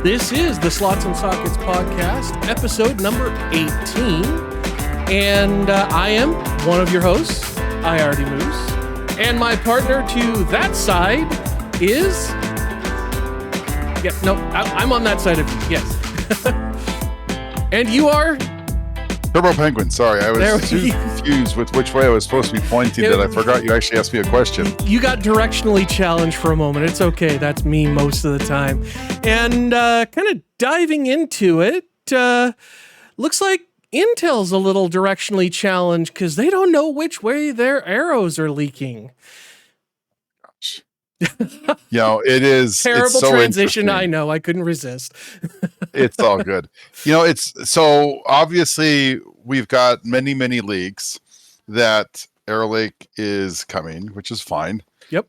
This is the Slots and Sockets podcast, episode number 18. And I am one of your hosts, I Moose. And my partner to that side is... Yeah, no, I'm on that side of you, yes. And you are... Turbo Penguin, sorry. I was too confused with which way I was supposed to be pointing that I forgot you actually asked me a question. You got directionally challenged for a moment. It's okay. That's me most of the time. And kind of diving into it, looks like Intel's a little directionally challenged because they don't know which way their arrows are leaking. Gosh. It is terrible so transition. I know. I couldn't resist. It's all good. It's so obviously we've got many leaks that Arrow Lake is coming, which is fine. Yep.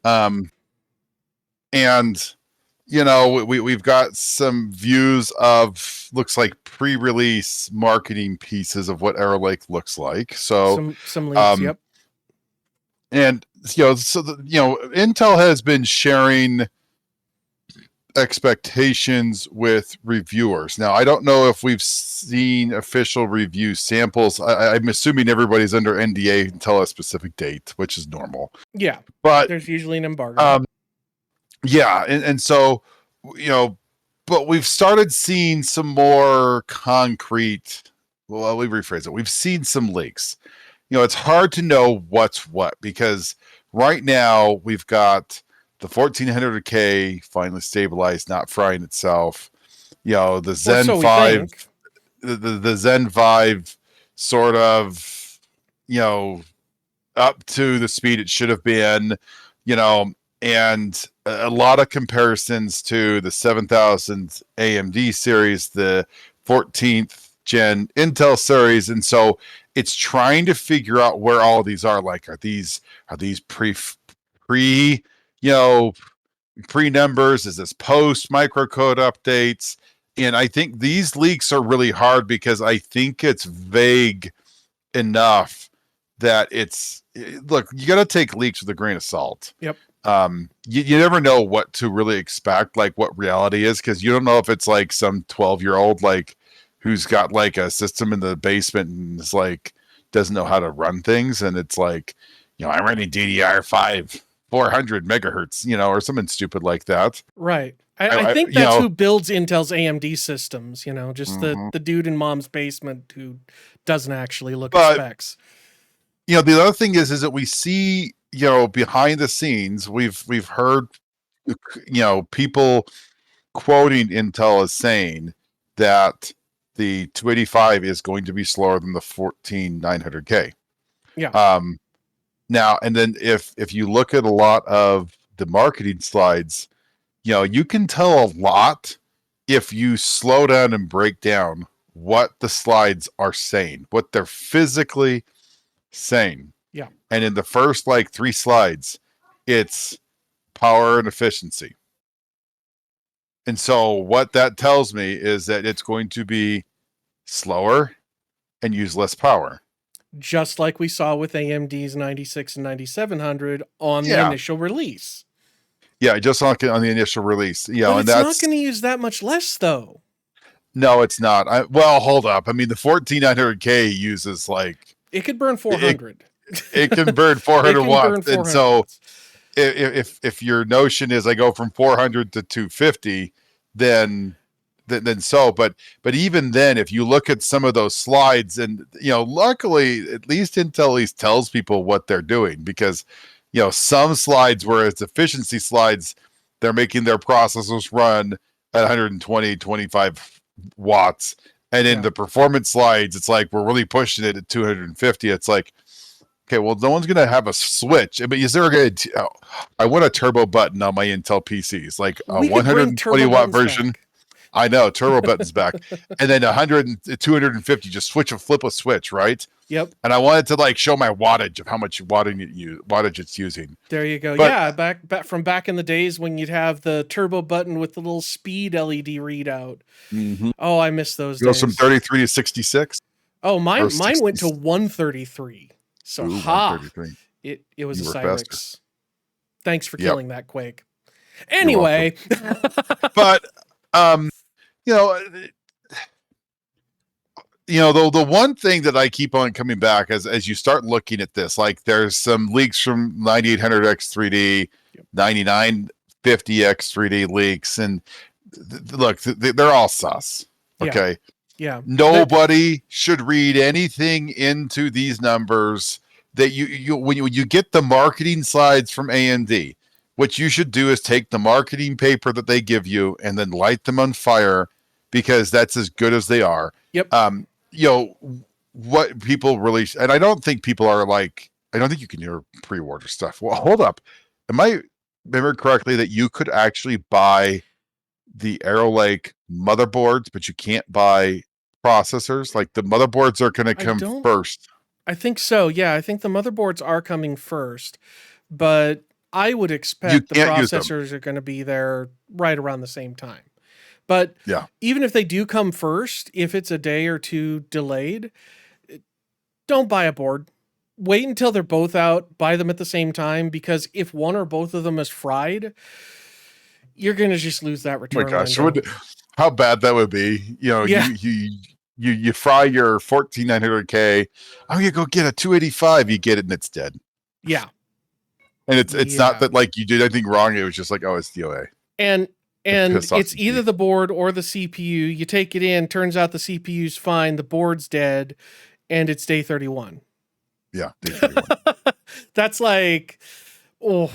And we've got some views of looks like pre-release marketing pieces of what Arrow Lake looks like. So some leaks. Yep. And Intel has been sharing expectations with reviewers. Now, I don't know if we've seen official review samples. I'm assuming everybody's under NDA until a specific date, which is normal. Yeah, but there's usually an embargo. And so, but we've started seeing some more concrete. Well, let me rephrase it. We've seen some leaks. It's hard to know what's what because right now we've got the 1400K finally stabilized, not frying itself. The Zen 5, the Zen 5 sort of, up to the speed it should have been, and a lot of comparisons to the 7000 AMD series, the 14th gen Intel series. And so it's trying to figure out where all of these are. Like, are these pre numbers? Is this post microcode updates? And I think these leaks are really hard because I think it's vague enough that look, you got to take leaks with a grain of salt. Yep. You never know what to really expect, like what reality is, because you don't know if it's like some 12-year-old like who's got like a system in the basement and is like doesn't know how to run things, and it's like, I'm running DDR5 400 megahertz, or something stupid like that. Right. I think that's who builds Intel's AMD systems, just the dude in mom's basement who doesn't actually look at specs. The other thing is that we see, behind the scenes, we've heard, people quoting Intel as saying that the 285 is going to be slower than the 14900K. Yeah. Now, and then if you look at a lot of the marketing slides, you can tell a lot if you slow down and break down what the slides are saying, what they're physically saying. Yeah. And in the first like 3 slides, it's power and efficiency. And so what that tells me is that it's going to be slower and use less power. Just like we saw with AMD's 96 and 9700 on the initial release. Yeah, just on the initial release. But it's not going to use that much less, though. No, it's not. Hold up. I mean, the 14900K uses like... It could burn 400. It can burn 400 watts. And so if your notion is I go from 400 to 250, then so. But even then, if you look at some of those slides, and luckily at least Intel at least tells people what they're doing, because some slides, where it's efficiency slides, they're making their processors run at 120, 25 watts, and in the performance slides, it's like we're really pushing it at 250. It's like, okay, well, no one's gonna have a switch. I mean, is there I want a turbo button on my Intel PCs, like a 120 watt version. Back. I know, turbo button's back. And then 100 and 250, just flip a switch, right? Yep. And I wanted to like show my wattage of how much wattage it's using. There you go. But, back from back in the days when you'd have the turbo button with the little speed LED readout. Mm-hmm. Oh, I miss those days. Goes from 33 to 66. Oh, mine went to 133. So it was a Cyrix. Thanks for killing that, Quake. Anyway. But you know, the one thing that I keep on coming back as you start looking at this, like there's some leaks from 9800X3D, 9950X3D leaks, and look, they're all sus. Okay. Yeah. Nobody should read anything into these numbers that when you get the marketing slides from AMD, what you should do is take the marketing paper that they give you and then light them on fire, because that's as good as they are. Yep. What people really, and I don't think people are like, I don't think you can hear pre-order stuff. Well, hold up. Am I remember correctly that you could actually buy the Arrow Lake motherboards, but you can't buy processors? Like the motherboards are going to come first. I think so. Yeah, I think the motherboards are coming first, but I would expect the processors are going to be there right around the same time. But yeah, even if they do come first, if it's a day or two delayed, don't buy a board. Wait until they're both out, buy them at the same time, because if one or both of them is fried, you're going to just lose that return. Oh my gosh, how bad that would be. You fry your 14900K. I'm going to go get a 285. You get it and it's dead. Yeah. And it's not that like you did anything wrong. It was just like, oh, it's DOA. And it's either the board or the CPU. You take it in, turns out the CPU's fine, the board's dead, and it's day 31. Yeah, day 31. That's like, oh,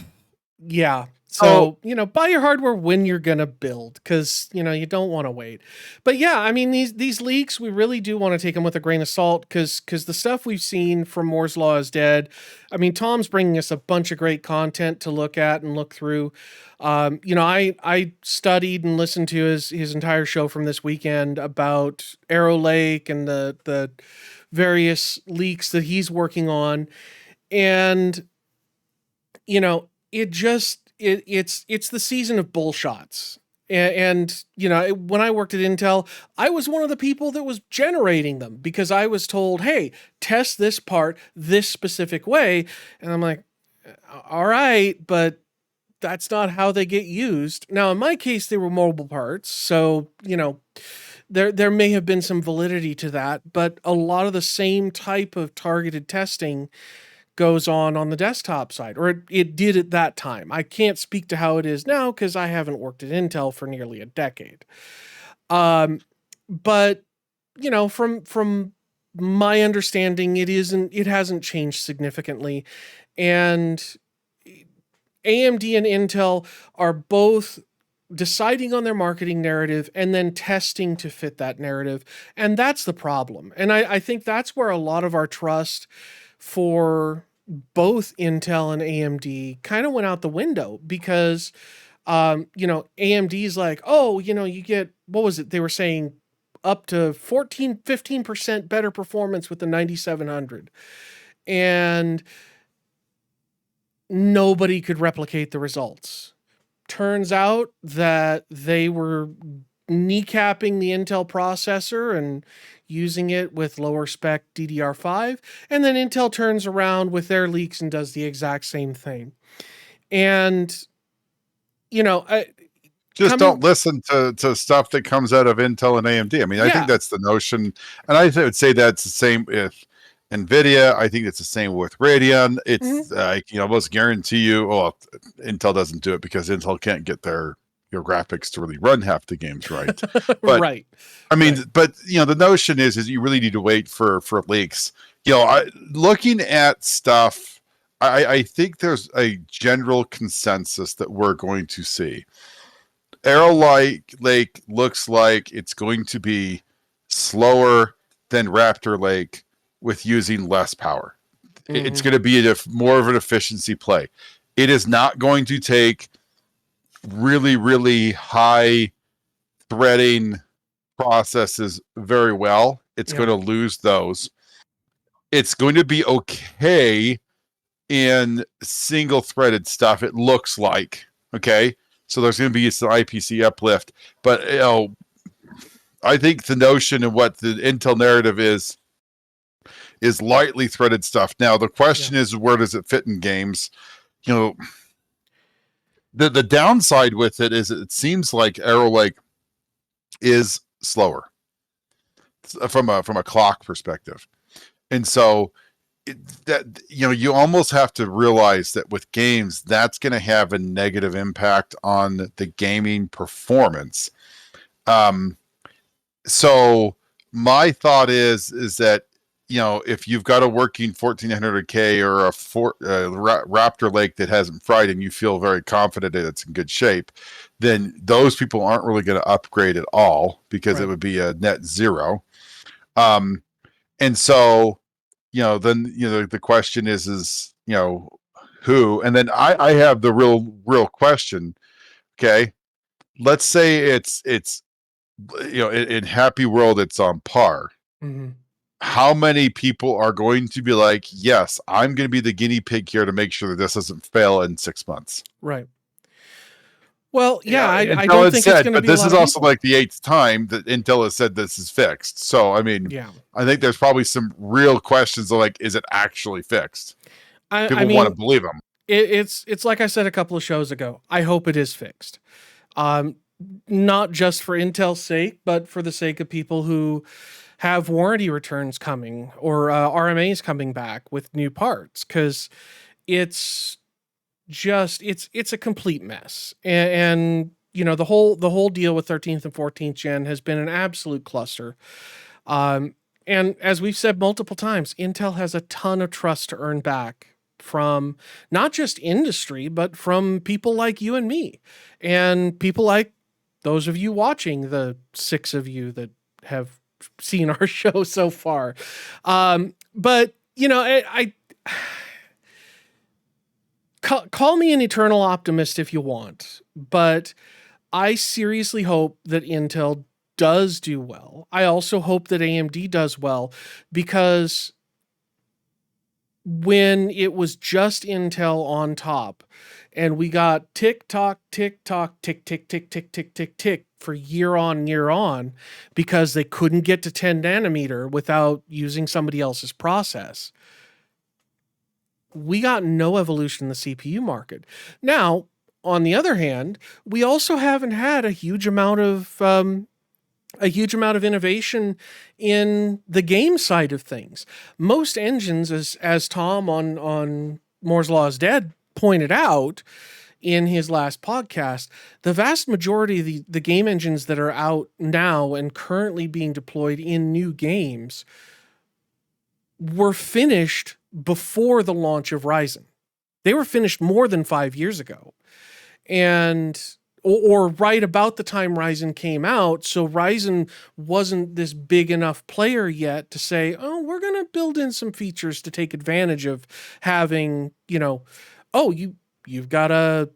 yeah. So, buy your hardware when you're going to build, because, you don't want to wait. But yeah, I mean, these leaks, we really do want to take them with a grain of salt, because the stuff we've seen from Moore's Law is dead. I mean, Tom's bringing us a bunch of great content to look at and look through. I studied and listened to his entire show from this weekend about Arrow Lake and the various leaks that he's working on. And, it's the season of bullshots. And, when I worked at Intel, I was one of the people that was generating them, because I was told, hey, test this part this specific way. And I'm like, all right, but that's not how they get used. Now, in my case, they were mobile parts. So, there may have been some validity to that, but a lot of the same type of targeted testing goes on the desktop side, or it did at that time. I can't speak to how it is now, because I haven't worked at Intel for nearly a decade. But from my understanding, it hasn't changed significantly. And AMD and Intel are both deciding on their marketing narrative and then testing to fit that narrative. And that's the problem. And I think that's where a lot of our trust for both Intel and AMD kind of went out the window, because, AMD's like, oh, you get, what was it? They were saying up to 15% better performance with the 9700. And nobody could replicate the results. Turns out that they were kneecapping the Intel processor and using it with lower spec DDR5. And then Intel turns around with their leaks and does the exact same thing. And, don't listen to stuff that comes out of Intel and AMD. I mean, I think that's the notion. And I would say that's the same with NVIDIA. I think it's the same with Radeon. It's almost guarantee you, Intel doesn't do it because Intel can't get their graphics to really run half the games right. But, right. I mean, but the notion is you really need to wait for leaks. Looking at stuff, I think there's a general consensus that we're going to see. Arrow Lake looks like it's going to be slower than Raptor Lake with using less power. Mm-hmm. It's going to be more of an efficiency play. It is not going to take really, really high threading processes very well. It's going to lose those. It's going to be okay in single threaded stuff, it looks like. Okay. So there's going to be some IPC uplift. But I think the notion of what the Intel narrative is lightly threaded stuff. Now the question is, where does it fit in games? The downside with it is it seems like Arrow Lake is slower from a clock perspective. And so that, you almost have to realize that with games, that's going to have a negative impact on the gaming performance. So my thought is that, if you've got a working 1400K or a Raptor Lake that hasn't fried and you feel very confident that it's in good shape, then those people aren't really going to upgrade at all, because it would be a net zero. And so, then, the question is, who, and then I have the real question. Okay. Let's say it's, in Happy World, it's on par. Mm-hmm. How many people are going to be like, yes, I'm going to be the guinea pig here to make sure that this doesn't fail in 6 months? Right. Well, yeah, I Intel don't think it's going to but be a this lot is of also people. like the 8th time that Intel has said this is fixed. So, I mean, Yeah. I think there's probably some real questions of like, is it actually fixed? I People mean, want to believe them. It's like I said a couple of shows ago. I hope it is fixed. Not just for Intel's sake, but for the sake of people who have warranty returns coming or RMAs coming back with new parts, because it's just it's a complete mess. And the whole deal with 13th and 14th gen has been an absolute cluster. And as we've said multiple times, Intel has a ton of trust to earn back from not just industry, but from people like you and me, and people like those of you watching, the 6 of you that have seen our show so far. But I call me an eternal optimist if you want, but I seriously hope that Intel does do well. I also hope that AMD does well, because when it was just Intel on top and we got tick tock, tick tock, tick, tick, tick, tick, tick, tick, tick for year on, because they couldn't get to 10 nanometer without using somebody else's process, we got no evolution in the CPU market. Now, on the other hand, we also haven't had a huge amount of innovation in the game side of things. Most engines, as Tom on Moore's Law is Dead pointed out in his last podcast, the vast majority of the game engines that are out now and currently being deployed in new games were finished before the launch of Ryzen. They were finished more than 5 years ago. And or right about the time Ryzen came out. So Ryzen wasn't this big enough player yet to say, oh, we're going to build in some features to take advantage of having, you've got a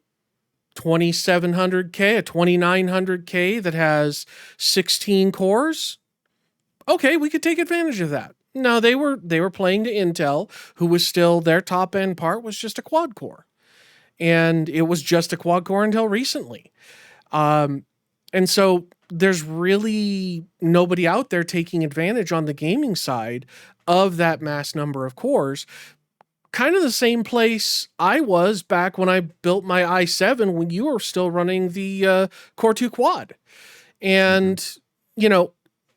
2700K, a 2900K that has 16 cores. Okay, we could take advantage of that. No, they were playing to Intel, who was still, their top end part was just a quad core. And it was just a quad core until recently. And so there's really nobody out there taking advantage on the gaming side of that mass number of cores. Kind of the same place I was back when I built my i7 when you were still running the Core 2 quad. And,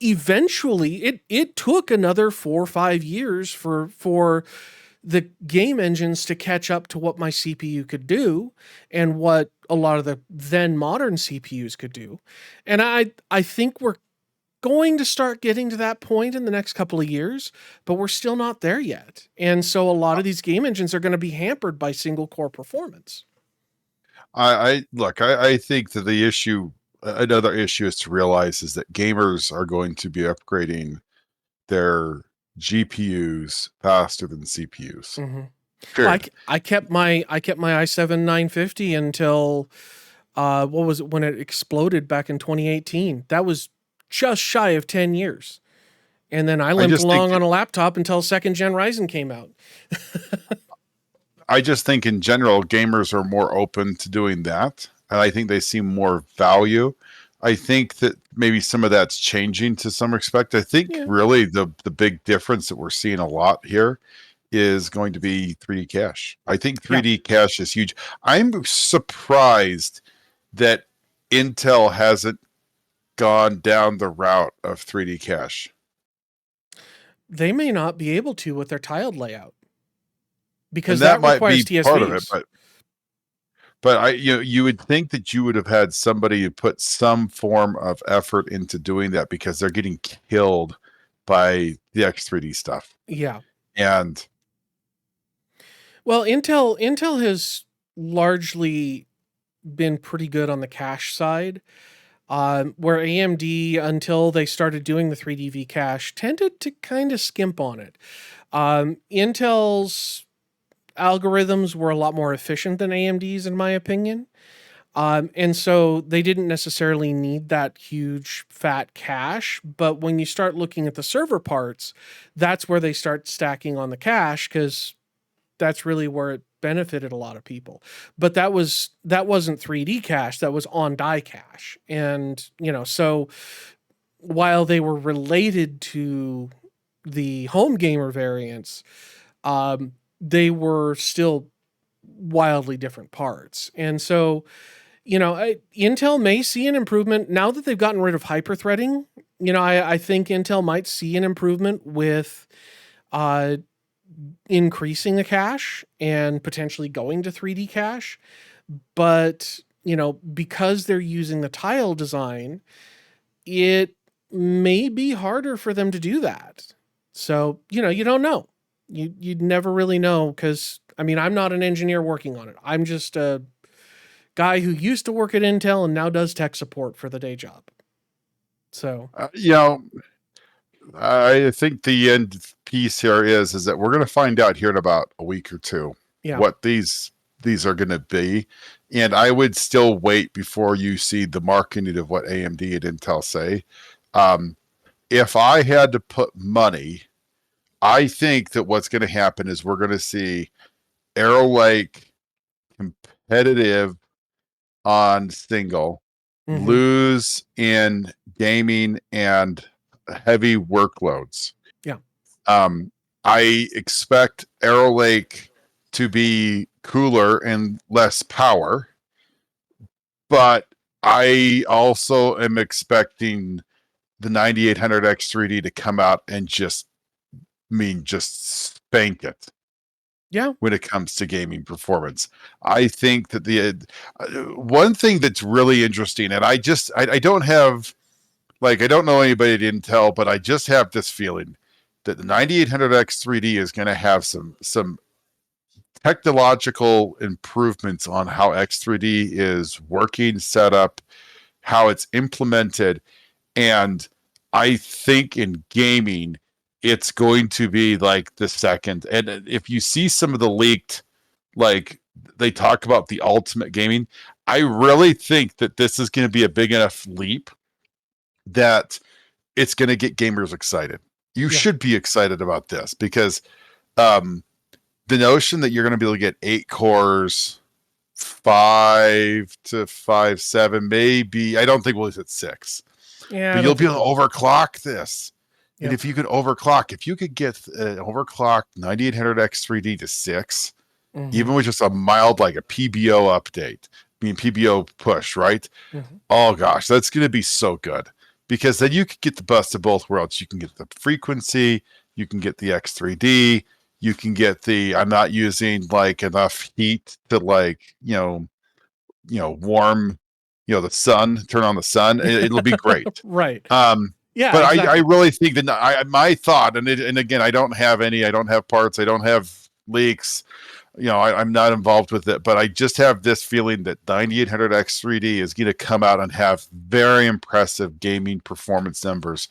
eventually it took another 4 or 5 years for the game engines to catch up to what my CPU could do and what a lot of the then modern CPUs could do. And I think we're going to start getting to that point in the next couple of years, but we're still not there yet. And so a lot of these game engines are going to be hampered by single core performance. I think that another issue is to realize is that gamers are going to be upgrading their GPUs faster than CPUs. Mm-hmm. Well, I kept my i7 950 until what was it, when it exploded back in 2018. That was just shy of 10 years. And then I limped along on a laptop until 2nd gen Ryzen came out. I just think in general, gamers are more open to doing that. And I think they see more value. I think that maybe some of that's changing to some respect. I think really the big difference that we're seeing a lot here is going to be 3D cache. I think 3D cache is huge. I'm surprised that Intel hasn't gone down the route of 3D cache. They may not be able to with their tiled layout because And that that might requires be part of it, TSVs. but you would think that you would have had somebody who put some form of effort into doing that, because they're getting killed by the X3D stuff. Yeah. And well, Intel has largely been pretty good on the cache side. Where AMD, until they started doing the 3D cache, tended to kind of skimp on it. Intel's algorithms were a lot more efficient than AMD's, in my opinion. And so they didn't necessarily need that huge fat cache. But when you start looking at the server parts, that's where they start stacking on the cache, because that's really where it benefited a lot of people. But that wasn't 3D cache, that was on die cache. And, so while they were related to the home gamer variants, they were still wildly different parts. And so, Intel may see an improvement now that they've gotten rid of hyperthreading. I think Intel might see an improvement with increasing the cache and potentially going to 3D cache. But, because they're using the tile design, it may be harder for them to do that. So, you don't know. You'd never really know, because, I'm not an engineer working on it. I'm just a guy who used to work at Intel and now does tech support for the day job. So, I think the end piece here is that we're going to find out here in about a week or two what these are going to be. And I would still wait before you see the marketing of what AMD and Intel say. If I had to put money, I think that what's going to happen is we're going to see Arrow Lake competitive on single, lose in gaming and heavy workloads. Yeah. I expect Arrow Lake to be cooler and less power, but I also am expecting the 9800X3D to come out and just spank it. Yeah. When it comes to gaming performance, I think that the one thing that's really interesting, and I don't have, I don't know anybody at Intel, but I just have this feeling that the 9800X3D is going to have some technological improvements on how X3D is working, set up, how it's implemented. And I think in gaming, it's going to be like the second. And if you see some of the leaked, they talk about the ultimate gaming, I really think that this is going to be a big enough leap that it's going to get gamers excited. You should be excited about this, because the notion that you're going to be able to get 8 cores, 5 to 5.7, maybe, I don't think we'll hit 6. Yeah, but you'll be able to overclock this. Yep. And if you could get overclock 9800X3D to 6, even with just a mild, like a PBO update, PBO push, right? Oh gosh, that's going to be so good, because then you could get the best of both worlds. You can get the frequency, you can get the X3D, you can get the, I'm not using enough heat to warm, the sun, turn on the sun. It'll be great. Right. Yeah, but exactly. I really think that my thought, and again, I don't have parts, I don't have leaks, I'm not involved with it, but I just have this feeling that 9800X3D is going to come out and have very impressive gaming performance numbers,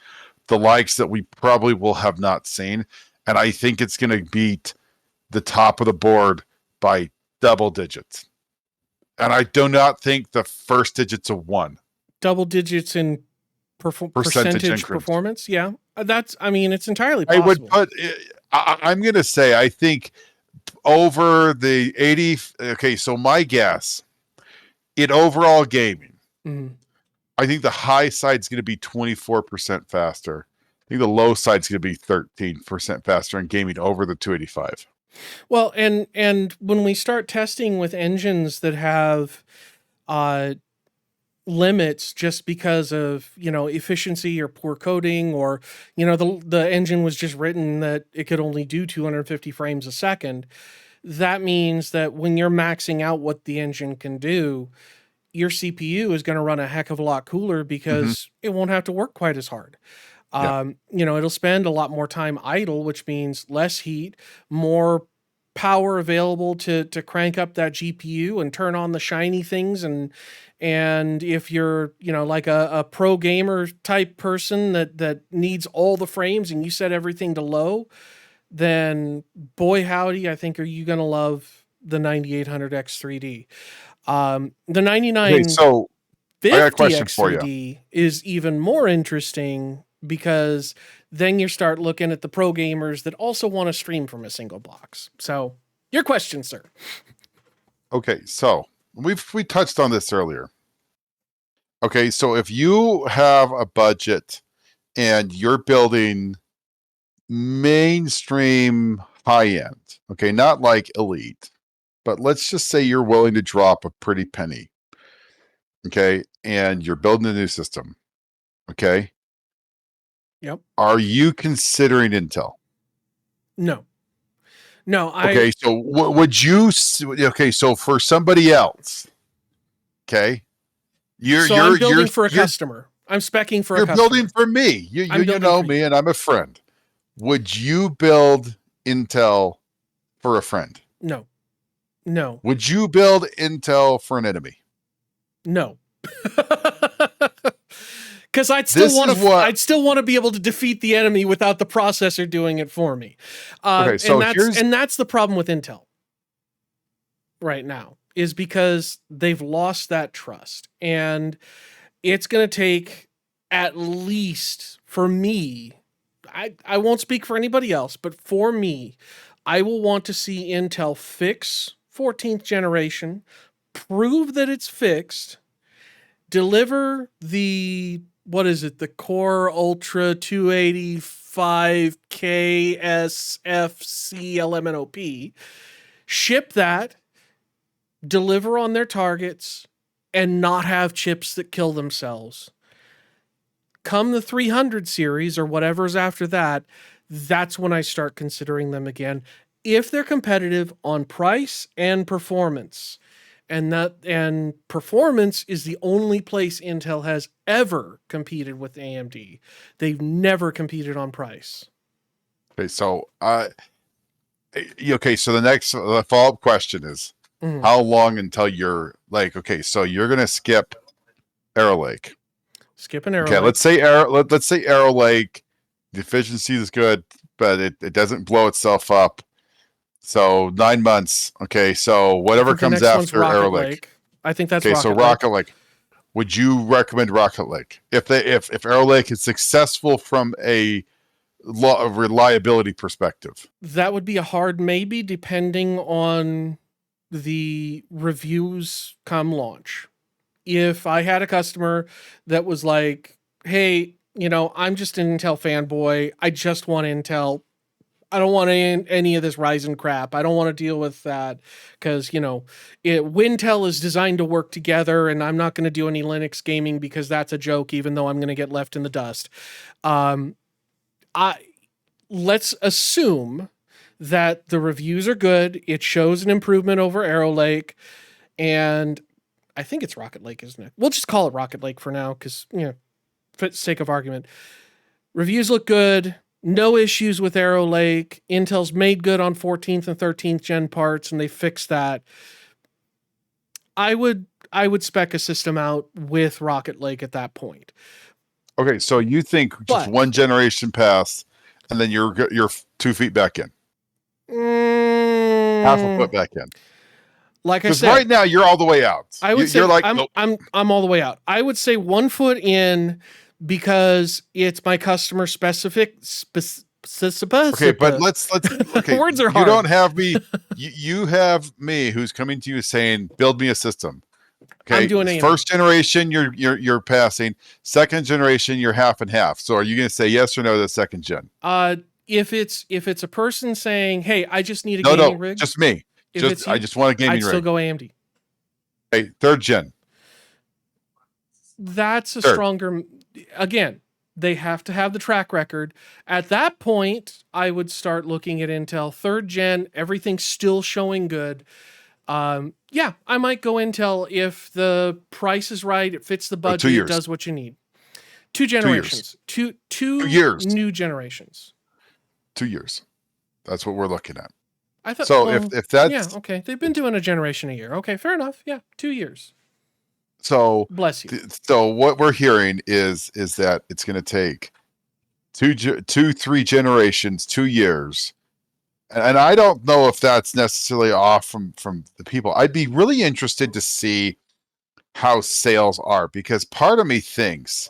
the likes that we probably will have not seen. And I think it's going to beat the top of the board by double digits. And I do not think the first digits of 1. Double digits in percentage performance. Yeah. It's entirely possible. I would put, I'm going to say, I think over the 80. Okay. So my guess in overall gaming, I think the high side is going to be 24% faster. I think the low side is going to be 13% faster in gaming over the 285. Well, and when we start testing with engines that have limits just because of, efficiency or poor coding, or, the engine was just written that it could only do 250 frames a second. That means that when you're maxing out what the engine can do, your CPU is going to run a heck of a lot cooler because it won't have to work quite as hard. It'll spend a lot more time idle, which means less heat, more power available to crank up that GPU and turn on the shiny things. And if you're, like a pro gamer type person that needs all the frames and you set everything to low, then boy howdy, I think are you going to love the 9800X3D. The 9950X3D is even more interesting because then you start looking at the pro gamers that also want to stream from a single box. So, your question, sir. Okay, so we touched on this earlier. Okay, so if you have a budget and you're building mainstream high end, okay, not like elite, but let's just say you're willing to drop a pretty penny, okay, and you're building a new system, okay? Yep. Are you considering Intel? No. Okay, so would you? Okay, so for somebody else, okay, I'm building for a customer. I'm speccing for a customer. You're building for me. You know me, and I'm a friend. Would you build Intel for a friend? No. Would you build Intel for an enemy? No. Because I'd still want to be able to defeat the enemy without the processor doing it for me. Okay, so that's the problem with Intel right now, is because they've lost that trust, and it's going to take, at least for me, I won't speak for anybody else, but for me, I will want to see Intel fix 14th generation, prove that it's fixed, deliver the Core Ultra 285K SFC LMNOP, ship that, deliver on their targets, and not have chips that kill themselves. Come the 300 series or whatever's after that, that's when I start considering them again, if they're competitive on price and performance. And performance is the only place Intel has ever competed with AMD. They've never competed on price. Okay, so so the next follow-up question is, how long until you're like, okay, so you're gonna skip Arrow Lake. Skip an Arrow Lake. Let's say Arrow Lake, the efficiency is good, but it doesn't blow itself up. So 9 months. Okay, so whatever comes after Arrow Lake. I think that's okay. So Rocket Lake. Would you recommend Rocket Lake if Arrow Lake is successful from a reliability perspective? That would be a hard maybe, depending on the reviews come launch. If I had a customer that was like, "Hey, I'm just an Intel fanboy. I just want Intel. I don't want any of this Ryzen crap. I don't want to deal with that because, Wintel is designed to work together, and I'm not going to do any Linux gaming because that's a joke, even though I'm going to get left in the dust." Let's assume that the reviews are good. It shows an improvement over Arrow Lake, and I think it's Rocket Lake, isn't it? We'll just call it Rocket Lake for now because, for the sake of argument. Reviews look good. No issues with Arrow Lake. Intel's made good on 14th and 13th gen parts, and they fixed that. I would spec a system out with Rocket Lake at that point. Okay, so you think just one generation passed, and then you're 2 feet back in, half a foot back in. Like I said, right now you're all the way out. I would say you're like, I'm all the way out. I would say 1 foot in, because it's my customer specific. Okay, but let's okay. Words are hard. You don't have me. You have me, who's coming to you saying, "Build me a system." Okay, I'm doing AMD. First generation, you're passing. Second generation, you're half and half. So, are you going to say yes or no to the second gen? If it's a person saying, "Hey, I just need a gaming rig," just me. I just want a gaming rig. I'd still go AMD. Okay, third gen. that's a stronger, again, they have to have the track record. At that point, I would start looking at Intel 3rd gen, everything's still showing good. Yeah, I might go Intel if the price is right, it fits the budget, it does what you need. 2 generations. 2 years. New generations. 2 years. That's what we're looking at. I thought so. If that's yeah, okay, they've been doing a generation a year. Okay, fair enough. Yeah, 2 years. So bless you. So what we're hearing is that it's going to take 3 generations, 2 years, and I don't know if that's necessarily off from the people. I'd be really interested to see how sales are, because part of me thinks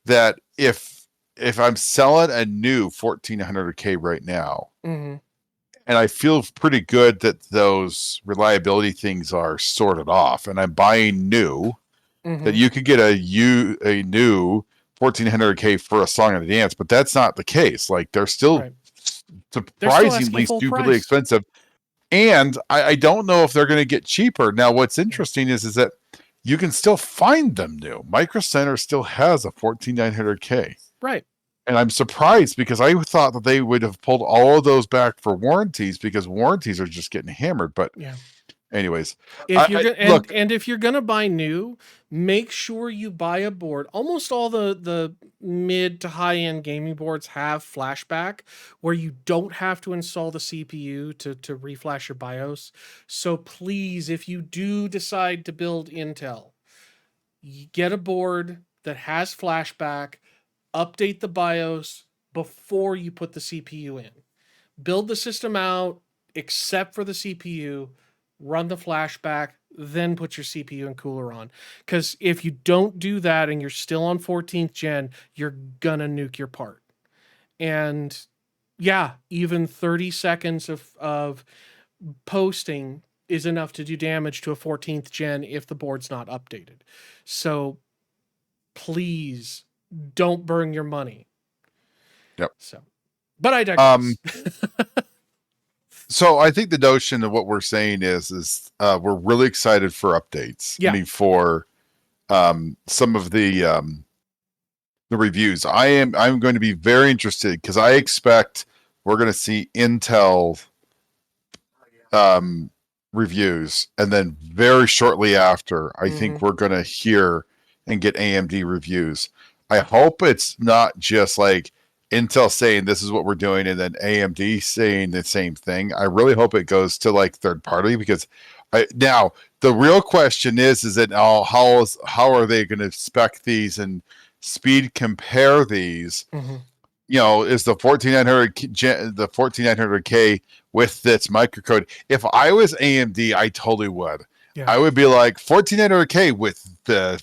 that if I'm selling a new 1400K right now, mm-hmm. and I feel pretty good that those reliability things are sorted off, and I'm buying new, mm-hmm. that you could get a new 1400K for a song and a dance, but that's not the case. Like, they're still surprisingly stupidly expensive. And I don't know if they're going to get cheaper. Now, what's interesting is that you can still find them new. Micro Center still has a 14900K. Right. And I'm surprised, because I thought that they would have pulled all of those back for warranties, because warranties are just getting hammered. But yeah. Anyways, if you're and if you're gonna buy new, make sure you buy a board. Almost all the mid to high end gaming boards have flashback, where you don't have to install the CPU to reflash your BIOS. So please, if you do decide to build Intel, get a board that has flashback. Update the BIOS before you put the CPU in. Build the system out, except for the CPU. Run the flashback, then put your CPU and cooler on. Because if you don't do that and you're still on 14th gen, you're gonna nuke your part. And yeah, even 30 seconds of posting is enough to do damage to a 14th gen if the board's not updated. So please don't burn your money. Yep. So, but I digress. So I think the notion of what we're saying is we're really excited for updates. Yeah. I mean, for some of the reviews. I'm going to be very interested, because I expect we're going to see Intel reviews, and then very shortly after, I think we're going to hear and get AMD reviews. I hope it's not just like Intel saying this is what we're doing, and then AMD saying the same thing. I really hope it goes to like third party, because now the real question is that how are they going to spec these and speed compare these? Mm-hmm. You know, is the 14900K with its microcode? If I was AMD, I totally would. Yeah. I would be like 14900K with the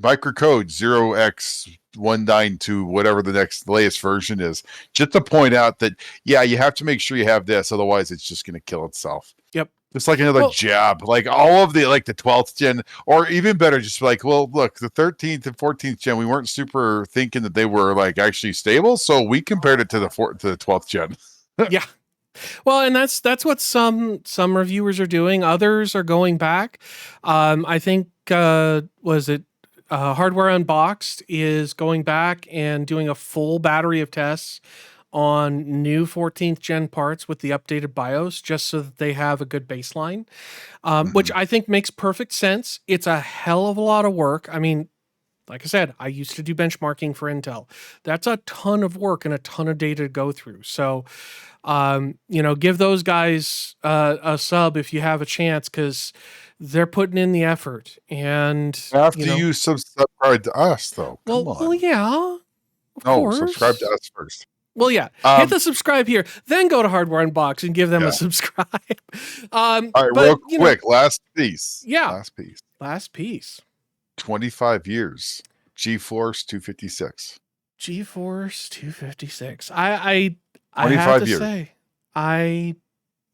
microcode 0x192, whatever the latest version is, just to point out that, yeah, you have to make sure you have this, otherwise it's just going to kill itself. Yep. It's like another jab, like all of the, like the 12th gen, or even better, just like, well, look, the 13th and 14th gen, we weren't super thinking that they were like actually stable, so we compared it to the 12th gen. Yeah. Well, and that's what some reviewers are doing. Others are going back. I think was it Hardware Unboxed is going back and doing a full battery of tests on new 14th gen parts with the updated BIOS, just so that they have a good baseline, which I think makes perfect sense. It's a hell of a lot of work. I mean, like I said, I used to do benchmarking for Intel. That's a ton of work and a ton of data to go through. So, give those guys a sub if you have a chance, because they're putting in the effort. And after you subscribe to us, though, come on. Well, yeah. Of course. Subscribe to us first. Well, yeah. Hit the subscribe here, then go to Hardware Unbox and give them a subscribe. All right, real quick, last piece. Yeah. Last piece. 25 years. GeForce 256. GeForce 256. I have to say, I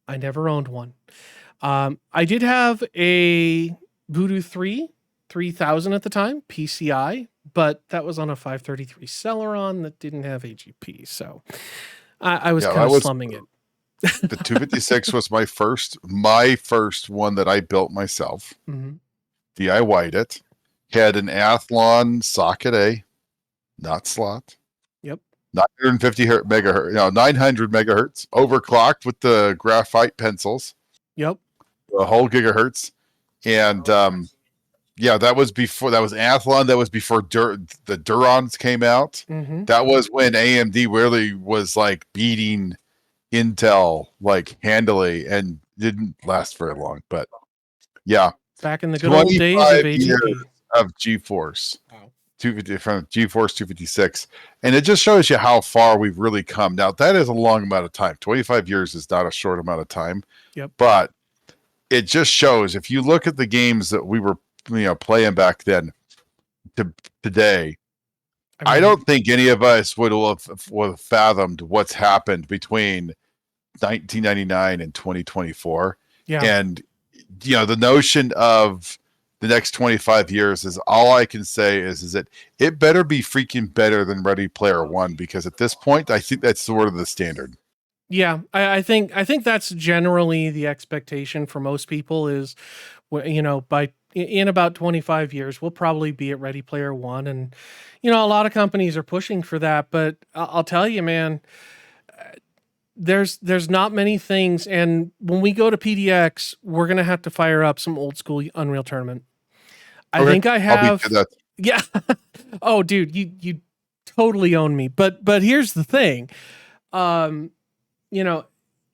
never owned one. I did have a Voodoo 3000 at the time, PCI, but that was on a 533 Celeron that didn't have AGP, so I was kind of slumming it. The 256 was my first one that I built myself. DIY'd it. had an Athlon socket A, not slot. Yep. 950 megahertz, 900 megahertz, overclocked with the graphite pencils. Yep. A whole gigahertz. And that was Athlon. That was before the Durons came out. Mm-hmm. That was when AMD really was like beating Intel like handily and didn't last very long. But yeah. Back in the good old days of AGP. Of GeForce. Wow. 250 from GeForce 256. And it just shows you how far we've really come. Now, that is a long amount of time. 25 years is not a short amount of time. Yep. But it just shows, if you look at the games that we were playing back then to today, I don't think any of us would have fathomed what's happened between 1999 and 2024. Yeah. And the notion of the next 25 years is all I can say is that it better be freaking better than Ready Player One, because at this point, I think that's sort of the standard. Yeah, I think that's generally the expectation for most people is, in about 25 years, we'll probably be at Ready Player One. And, a lot of companies are pushing for that, but I'll tell you, man, there's not many things. And when we go to PDX, we're going to have to fire up some old school Unreal Tournament. I think I have. Yeah. Oh, dude, you totally own me. But here's the thing.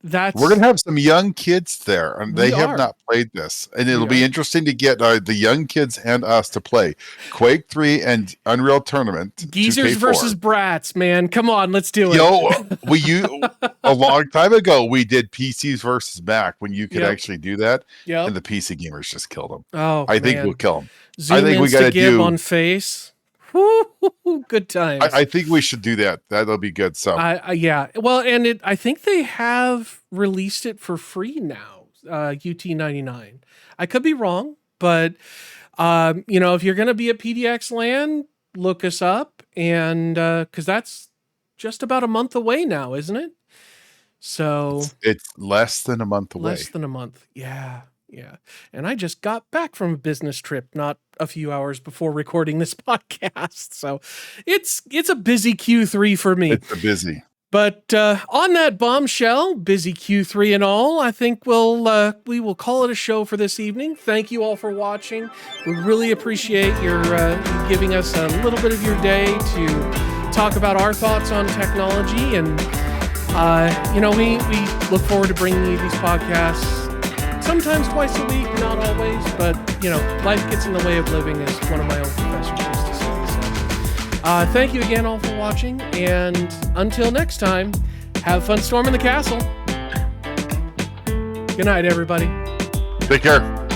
That's we're gonna have some young kids there, and they have not played this, and it'll be interesting to get the young kids and us to play Quake 3 and Unreal Tournament. Geezers 2K4. versus brats, man. Come on, let's do it. A long time ago we did PCs versus Mac when you could actually do that, and the PC gamers just killed them. Oh, I think we'll kill them. Zoom I think we got to do on face. Good times. I think we should do that. That'll be good. So, yeah. Well, and I think they have released it for free now. UT99. I could be wrong, but if you're going to be at PDX Land, look us up, and because that's just about a month away now, isn't it? So it's less than a month away. Less than a month. Yeah. Yeah. And I just got back from a business trip not a few hours before recording this podcast. So it's a busy Q3 for me. It's a busy. But on that bombshell, busy Q3 and all, I think we will call it a show for this evening. Thank you all for watching. We really appreciate your giving us a little bit of your day to talk about our thoughts on technology. And, we look forward to bringing you these podcasts sometimes twice a week, not always, but, life gets in the way of living, as one of my old professors used to say. So, thank you again all for watching, and until next time, have fun storming the castle. Good night, everybody. Take care.